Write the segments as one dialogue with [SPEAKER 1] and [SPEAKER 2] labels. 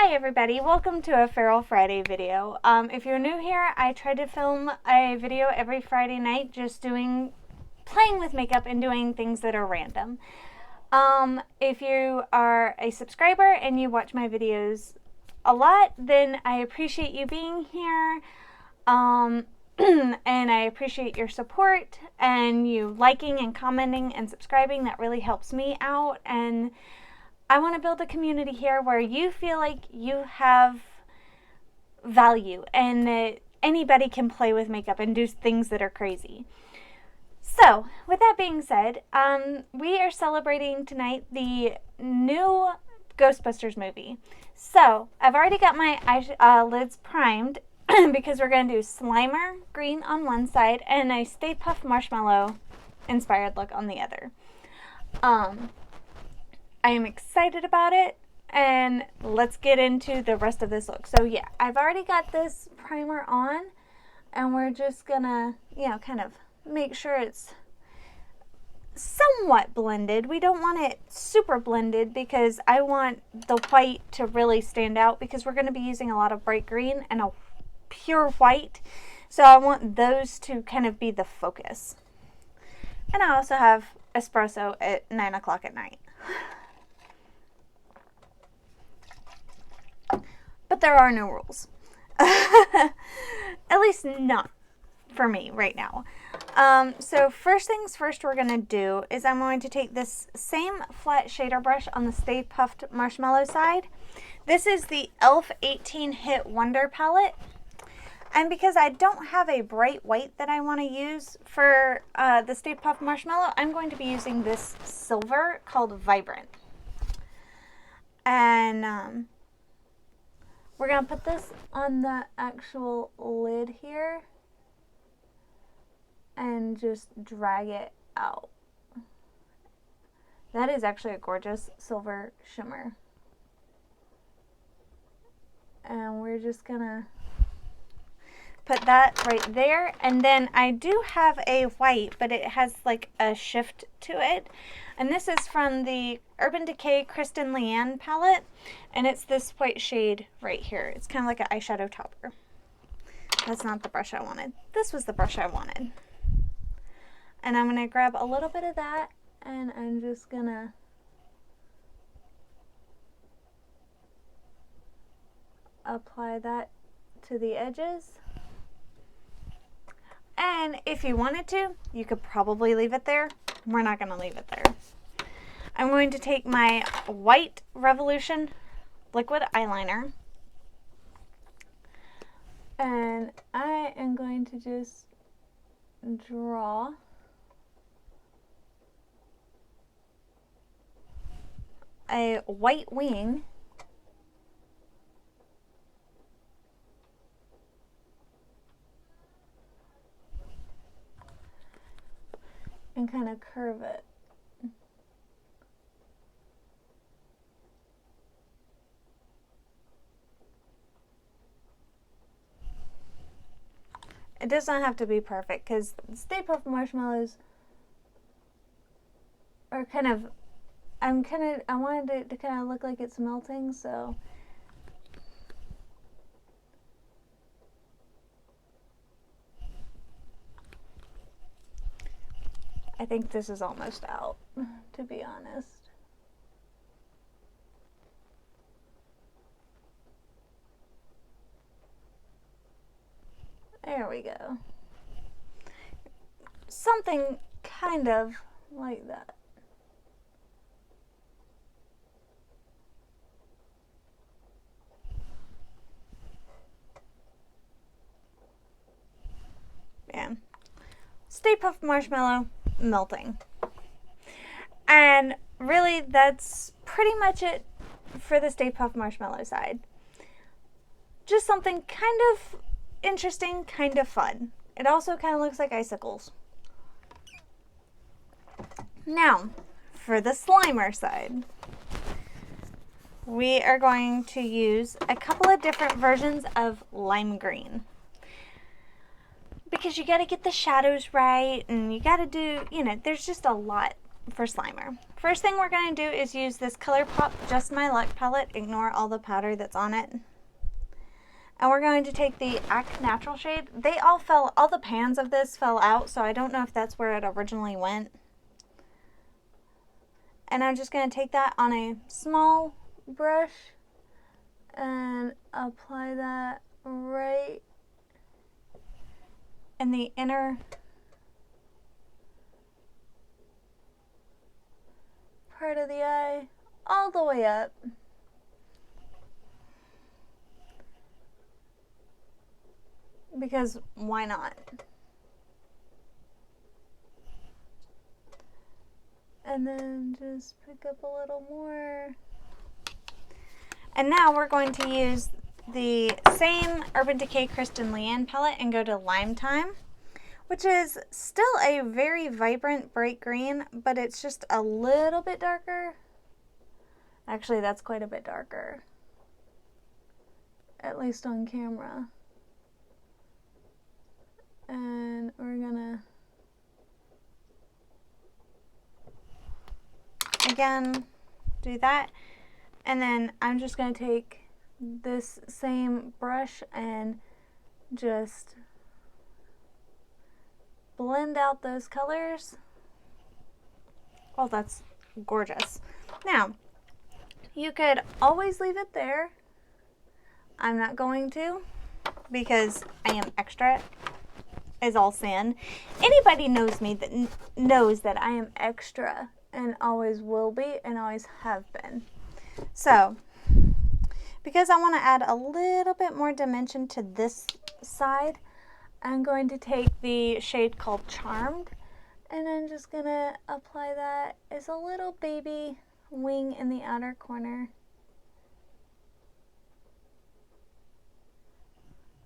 [SPEAKER 1] Hi everybody, welcome to a Feral Friday video. If you're new here, I try to film a video every Friday night just playing with makeup and doing things that are random. If you are a subscriber and you watch my videos a lot, then I appreciate you being here. And I appreciate your support and you liking and commenting and subscribing. That really helps me out, and I want to build a community here where you feel like you have value and that anybody can play with makeup and do things that are crazy. So, with that being said, we are celebrating tonight the new Ghostbusters movie. So, I've already got my lids primed because we're going to do Slimer green on one side and a Stay Puft Marshmallow inspired look on the other. I am excited about it, and let's get into the rest of this look. So yeah, I've already got this primer on, and we're just gonna, kind of make sure it's somewhat blended. We don't want it super blended because I want the white to really stand out, because we're gonna be using a lot of bright green and a pure white. So I want those to kind of be the focus. And I also have espresso at 9 o'clock at night. But there are no rules. At least not for me right now. So first things first we're going to do is I'm going to take this same flat shader brush on the Stay Puft Marshmallow side. This is the e.l.f. 18 Hit Wonder palette. And because I don't have a bright white that I want to use for the Stay Puft Marshmallow, I'm going to be using this silver called Vibrant. And we're going to put this on the actual lid here and just drag it out. That is actually a gorgeous silver shimmer. And we're just going to put that right there. And then I do have a white, but it has like a shift to it. And this is from the Urban Decay Kristen Leanne palette. And it's this white shade right here. It's kind of like an eyeshadow topper. That's not the brush I wanted. This was the brush I wanted. And I'm going to grab a little bit of that, and I'm just going to apply that to the edges. And if you wanted to, you could probably leave it there. We're not going to leave it there. I'm going to take my White Revolution liquid eyeliner, and I am going to just draw a white wing and kind of curve it. It does not have to be perfect, because Stay Puft Marshmallows are I wanted it to kind of look like it's melting, so I think this is almost out, to be honest. There we go. Something kind of like that. Yeah. Stay Puft Marshmallow melting. And really, that's pretty much it for the Stay Puft Marshmallow side. Just something kind of interesting, kind of fun. It also kind of looks like icicles. Now, for the Slimer side, we are going to use a couple of different versions of lime green. Because you got to get the shadows right, and you got to do, there's just a lot for Slimer. First thing we're going to do is use this ColourPop Just My Luck palette. Ignore all the powder that's on it. And we're going to take the Act Natural shade. All the pans of this fell out, so I don't know if that's where it originally went. And I'm just going to take that on a small brush and apply that right in the inner part of the eye, all the way up. Because why not? And then just pick up a little more. And now we're going to use the same Urban Decay Kristen Leanne palette and go to Lime Time, which is still a very vibrant bright green, but it's just a little bit darker. Actually, that's quite a bit darker, at least on camera. And we're gonna again do that, and then I'm just gonna take this same brush and just blend out those colors. Oh, that's gorgeous. Now, you could always leave it there. I'm not going to, because I am extra as all sin. Anybody knows me that knows that I am extra and always will be and always have been. So, because I want to add a little bit more dimension to this side, I'm going to take the shade called Charmed, and I'm just going to apply that as a little baby wing in the outer corner.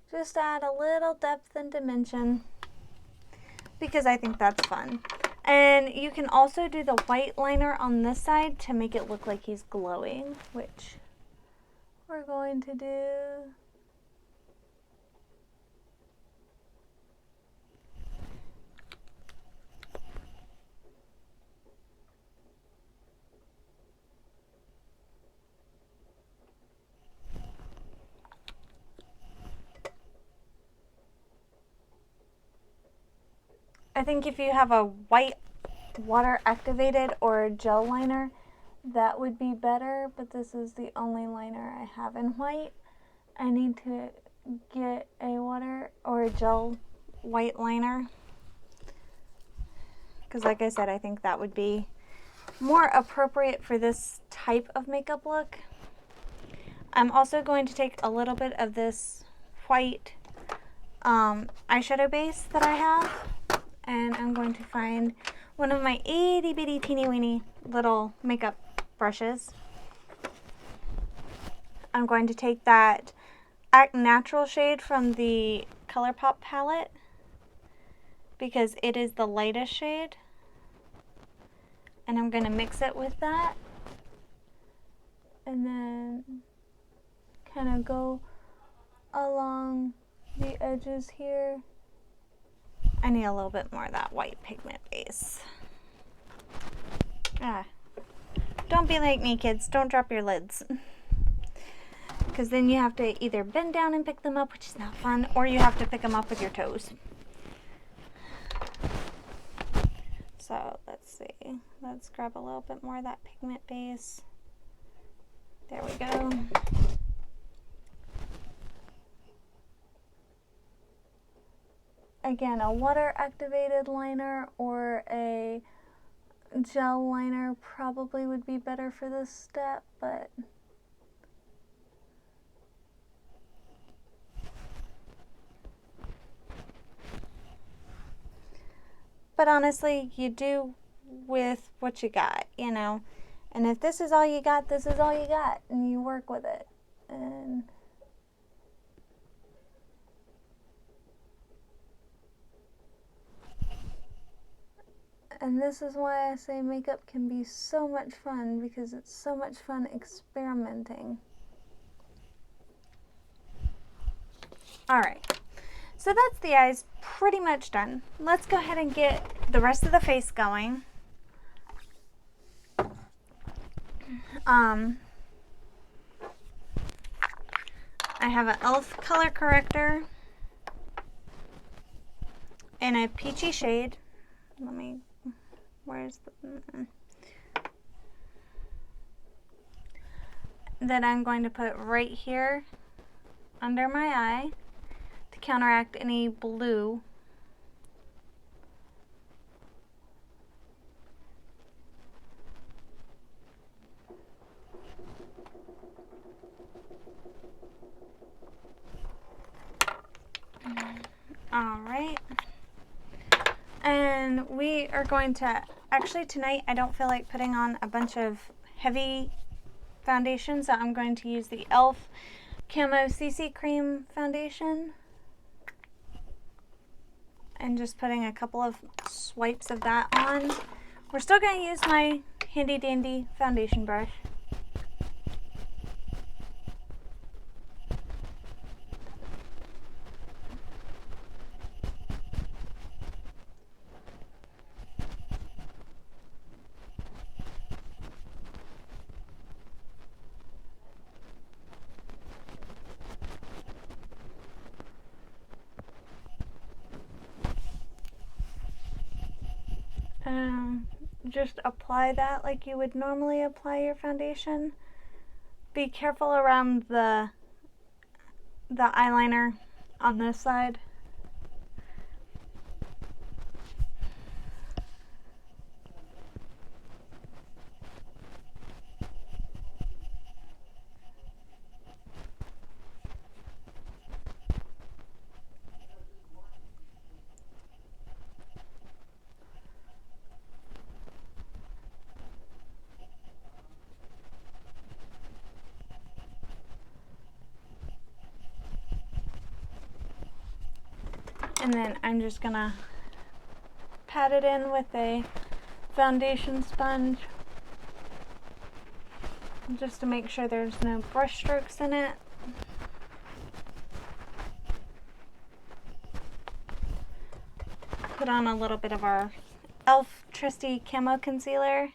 [SPEAKER 1] Just add a little depth and dimension, because I think that's fun. And you can also do the white liner on this side to make it look like he's glowing, which we're going to do. I think if you have a white water activated or gel liner, that would be better, but this is the only liner I have in white. I need to get a water or a gel white liner, because like I said, I think that would be more appropriate for this type of makeup look. I'm also going to take a little bit of this white eyeshadow base that I have, and I'm going to find one of my itty bitty teeny weeny little makeup brushes. I'm going to take that Act Natural shade from the ColourPop palette, because it is the lightest shade, and I'm going to mix it with that, and then kind of go along the edges here. I need a little bit more of that white pigment base. Don't be like me, kids. Don't drop your lids. Because then you have to either bend down and pick them up, which is not fun, or you have to pick them up with your toes. So let's see. Let's grab a little bit more of that pigment base. There we go. Again, a water activated liner or a gel liner probably would be better for this step, but honestly, you do with what you got, you know. And if this is all you got, this is all you got, and you work with it. And this is why I say makeup can be so much fun, because it's so much fun experimenting. Alright, so that's the eyes pretty much done. Let's go ahead and get the rest of the face going. I have an e.l.f. color corrector in a peachy shade. Where's the... That I'm going to put right here under my eye to counteract any blue. Alright. And we are going to, actually tonight I don't feel like putting on a bunch of heavy foundation, so I'm going to use the e.l.f. Camo CC Cream foundation. And just putting a couple of swipes of that on. We're still going to use my handy dandy foundation brush. Just apply that like you would normally apply your foundation. Be careful around the eyeliner on this side. And then I'm just gonna pat it in with a foundation sponge just to make sure there's no brush strokes in it. Put on a little bit of our e.l.f. Trusty Camo Concealer.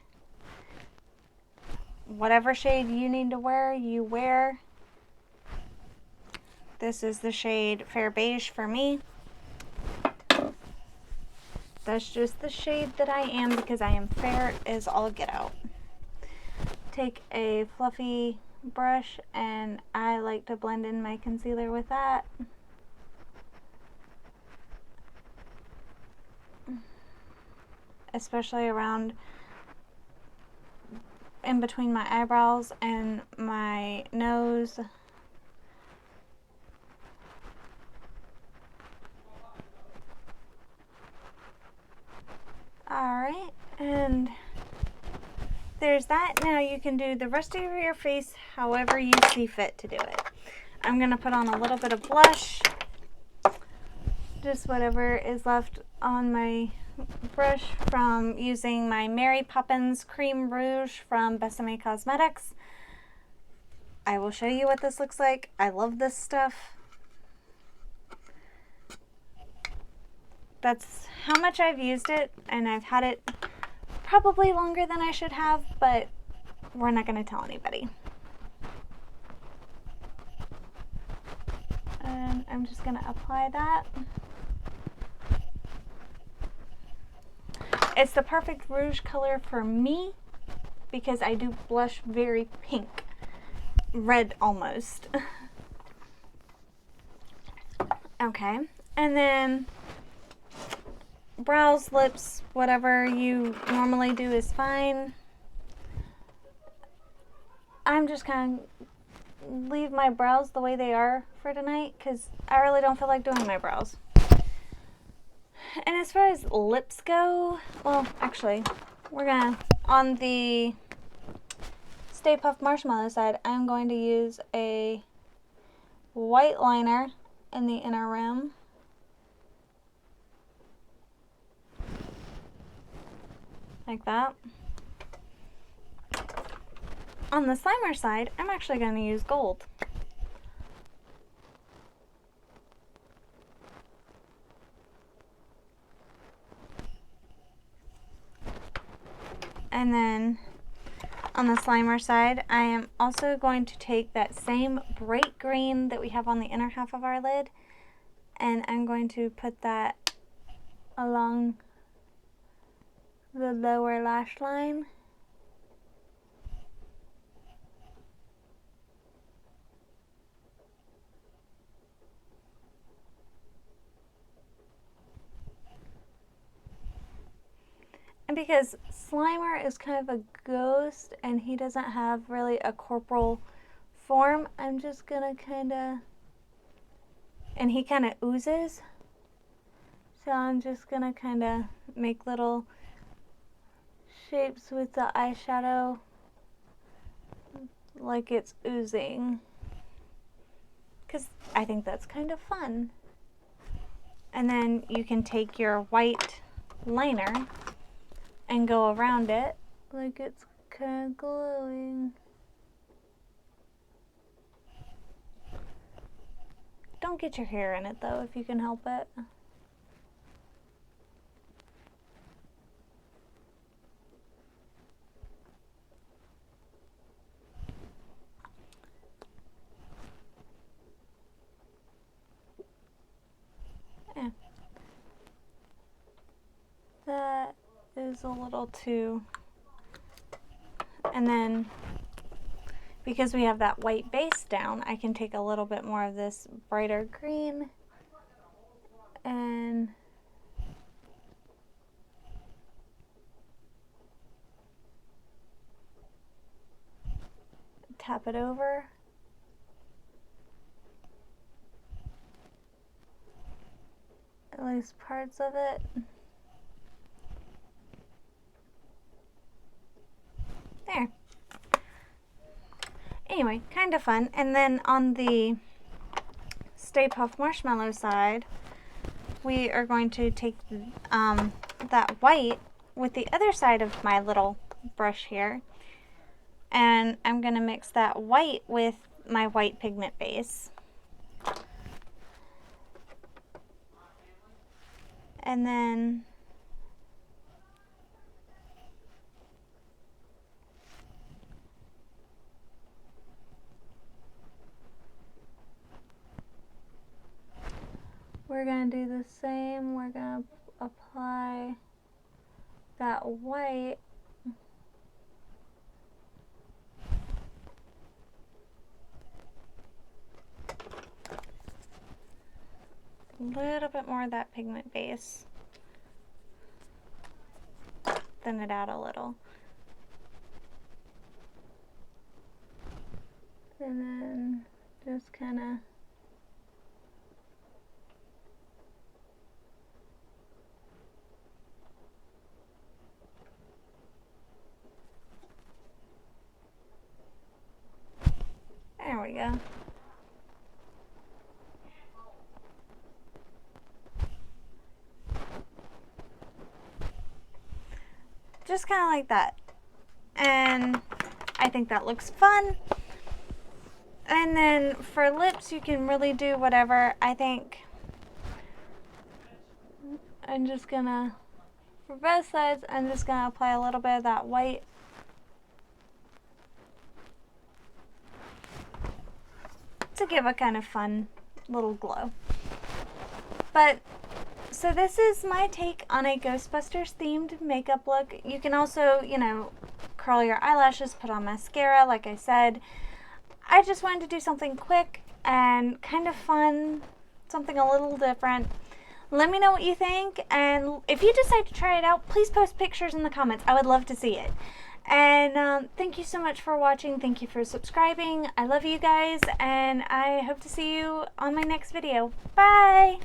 [SPEAKER 1] Whatever shade you need to wear, you wear. This is the shade Fair Beige for me. That's just the shade that I am because I am fair as all get out. Take a fluffy brush and I like to blend in my concealer with that. Especially around in between my eyebrows and my nose. Alright, and there's that. Now you can do the rest of your face however you see fit to do it. I'm going to put on a little bit of blush. Just whatever is left on my brush from using my Mary Poppins Cream Rouge from Besame Cosmetics. I will show you what this looks like. I love this stuff. That's how much I've used it, and I've had it probably longer than I should have, but we're not going to tell anybody. And I'm just going to apply that. It's the perfect rouge color for me because I do blush very pink, red almost. Okay, and then brows, lips, whatever you normally do is fine. I'm just going to leave my brows the way they are for tonight because I really don't feel like doing my brows. And as far as lips go, well, actually, we're going to, on the Stay Puft Marshmallow side, I'm going to use a white liner in the inner rim. Like that. On the Slimer side, I'm actually going to use gold. And then on the Slimer side, I am also going to take that same bright green that we have on the inner half of our lid, and I'm going to put that along the lower lash line. And because Slimer is kind of a ghost and he doesn't have really a corporal form, I'm just gonna kind of, and he kind of oozes, so I'm just gonna kind of make little shapes with the eyeshadow like it's oozing, because I think that's kind of fun. And then you can take your white liner and go around it like it's kind of glowing. Don't get your hair in it though if you can help it. Yeah. That is a little too, and then because we have that white base down, I can take a little bit more of this brighter green and tap it over. At least parts of it. There. Anyway, kind of fun. And then on the Stay Puft Marshmallow side, we are going to take that white with the other side of my little brush here, and I'm going to mix that white with my white pigment base. And then we're going to do the same. We're going to apply that white a little bit more of that pigment base. Thin it out a little. And then just kind of there we go. Just kind of like that. And I think that looks fun. And then for lips, you can really do whatever. I think I'm just gonna, for both sides, I'm just gonna apply a little bit of that white to give a kind of fun little glow. But so this is my take on a Ghostbusters themed makeup look. You can also, you know, curl your eyelashes, put on mascara, like I said. I just wanted to do something quick and kind of fun, something a little different. Let me know what you think, and if you decide to try it out, please post pictures in the comments. I would love to see it. And thank you so much for watching. Thank you for subscribing. I love you guys, and I hope to see you on my next video. Bye!